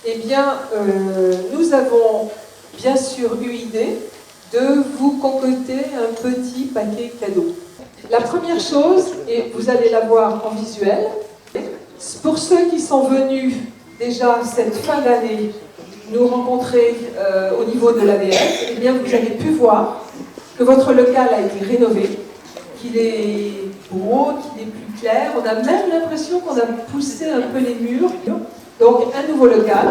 eh bien, nous avons bien sûr eu idée de vous concocter un petit paquet cadeau. La première chose, et vous allez la voir en visuel, pour ceux qui sont venus déjà cette fin d'année nous rencontrer au niveau de l'AVF, eh bien vous avez pu voir que votre local a été rénové, qu'il est beau, qu'il est plus clair. On a même l'impression qu'on a poussé un peu les murs. Donc un nouveau local,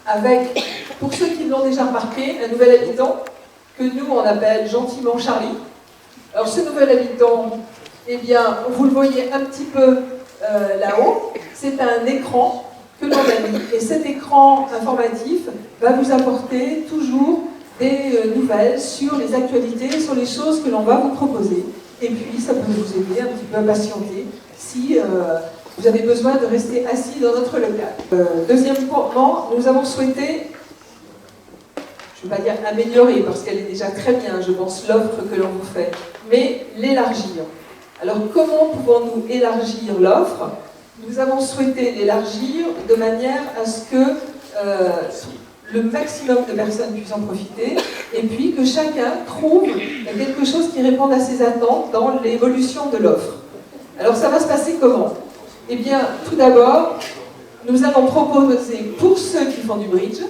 avec, pour ceux qui l'ont déjà remarqué, un nouvel habitant que nous on appelle gentiment Charlie. Alors ce nouvel habitant, eh bien, vous le voyez un petit peu là-haut, c'est un écran que l'on a mis, et cet écran informatif va vous apporter toujours des nouvelles sur les actualités, sur les choses que l'on va vous proposer. Et puis ça peut vous aider un petit peu à patienter si vous avez besoin de rester assis dans notre local. Deuxièmement, nous avons souhaité, je ne vais pas dire améliorer, parce qu'elle est déjà très bien, je pense, l'offre que l'on vous fait, mais l'élargir. Alors comment pouvons-nous élargir l'offre? Nous avons souhaité l'élargir de manière à ce que le maximum de personnes puissent en profiter, et puis que chacun trouve quelque chose qui réponde à ses attentes dans l'évolution de l'offre. Alors ça va se passer comment? Eh bien, tout d'abord, nous allons proposer pour ceux qui font du bridge,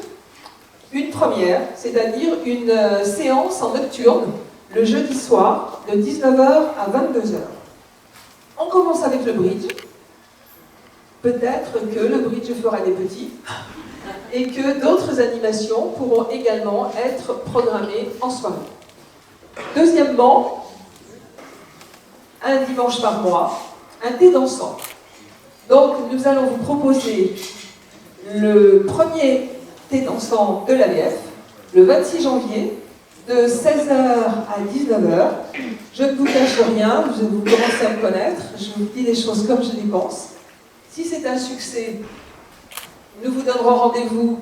une première, c'est-à-dire une séance en nocturne, le jeudi soir, de 19h à 22h. On commence avec le bridge. Peut-être que le bridge fera des petits et que d'autres animations pourront également être programmées en soirée. Deuxièmement, un dimanche par mois, un thé dansant. Donc nous allons vous proposer le premier thé dansant de l'AVF, le 26 janvier, de 16h à 19h. Je ne vous cache rien, vous commencez à me connaître, je vous dis les choses comme je les pense. Si c'est un succès, nous vous donnerons rendez-vous,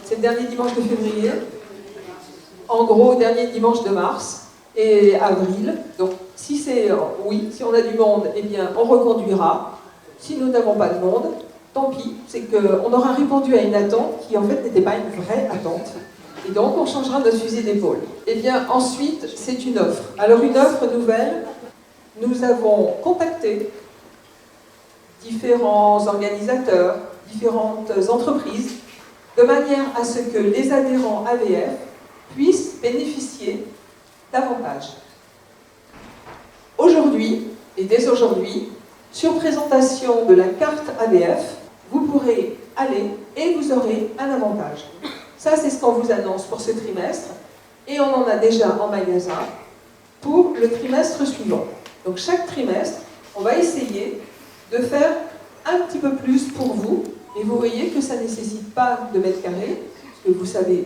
c'est le dernier dimanche de février, en gros, dernier dimanche de mars et avril. Donc, si c'est oui, si on a du monde, eh bien, on reconduira. Si nous n'avons pas de monde, tant pis, c'est qu'on aura répondu à une attente qui, en fait, n'était pas une vraie attente. Et donc, on changera notre fusil d'épaule. Eh bien, ensuite, c'est une offre. Alors, une offre nouvelle, nous avons contacté différents organisateurs, différentes entreprises, de manière à ce que les adhérents AVF puissent bénéficier davantage. Aujourd'hui, et dès aujourd'hui, sur présentation de la carte AVF, vous pourrez aller et vous aurez un avantage. Ça, c'est ce qu'on vous annonce pour ce trimestre, et on en a déjà en magasin pour le trimestre suivant. Donc chaque trimestre, on va essayer de faire un petit peu plus pour vous, et vous voyez que ça ne nécessite pas de mètres carrés, parce que vous savez,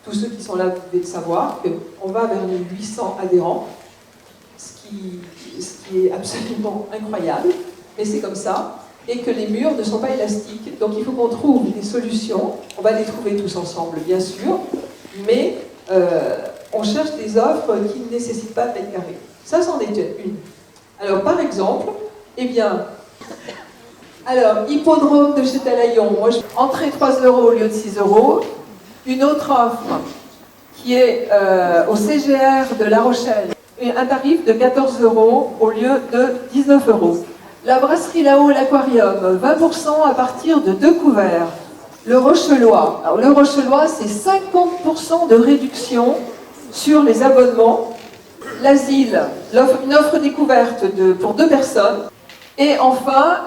tous ceux qui sont là, vous devez le savoir, qu'on va vers les 800 adhérents, ce qui est absolument incroyable, mais c'est comme ça, et que les murs ne sont pas élastiques, donc il faut qu'on trouve des solutions, on va les trouver tous ensemble, bien sûr, mais on cherche des offres qui ne nécessitent pas de mètres carrés. Ça, c'en est une. Alors, par exemple, eh bien, hippodrome de chez Talaillon, moi, entrée 3 € au lieu de 6 €. Une autre offre qui est au CGR de La Rochelle, un tarif de 14 € au lieu de 19 €. La brasserie là-haut, l'aquarium, 20% à partir de 2 couverts. Le Rochelois, alors le Rochelois, c'est 50% de réduction sur les abonnements. L'asile, une offre découverte pour 2 personnes. Et enfin,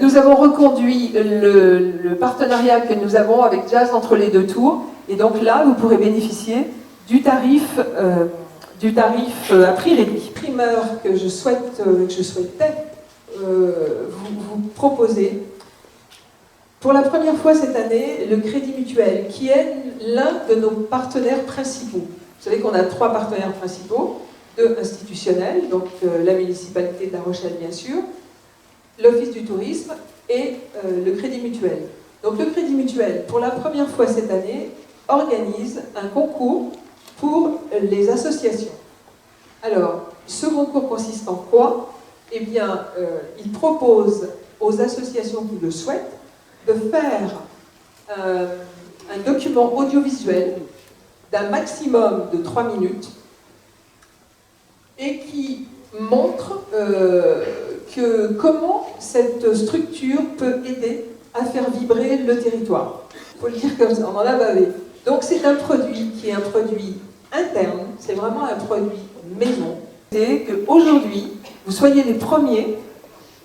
nous avons reconduit le partenariat que nous avons avec Jazz entre les deux tours. Et donc là, vous pourrez bénéficier du tarif à prix réduit. Primeur que je souhaitais vous proposer. Pour la première fois cette année, le Crédit Mutuel, qui est l'un de nos partenaires principaux. Vous savez qu'on a 3 partenaires principaux, 2 institutionnels, donc la municipalité de La Rochelle, bien sûr, l'Office du tourisme et le Crédit Mutuel. Donc le Crédit Mutuel, pour la première fois cette année, organise un concours pour les associations. Alors, ce concours consiste en quoi? Eh bien, il propose aux associations qui le souhaitent de faire un document audiovisuel d'un maximum de 3 minutes et qui montre comment cette structure peut aider à faire vibrer le territoire. Il faut le dire comme ça, on en a bavé. Donc c'est un produit qui est un produit interne, c'est vraiment un produit maison. Et qu'aujourd'hui, vous soyez les premiers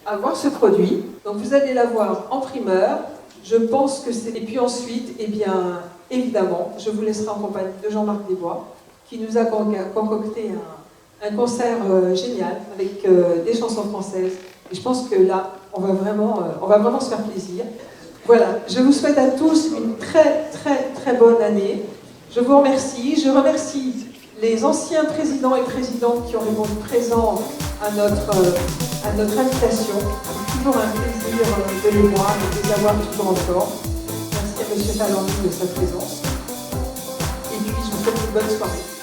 à voir ce produit. Donc vous allez l'avoir en primeur. Je pense que c'est... Et puis ensuite, eh bien, évidemment, je vous laisserai en compagnie de Jean-Marc Desbois, qui nous a concocté un concert génial avec des chansons françaises. Et je pense que là, on va vraiment se faire plaisir. Voilà, je vous souhaite à tous une très très bonne année. Je vous remercie. Je remercie les anciens présidents et présidentes qui ont répondu présents à notre invitation. C'est toujours un plaisir de les voir et de les avoir toujours encore. Merci à M. Talendy de sa présence. Et puis, je vous souhaite une bonne soirée.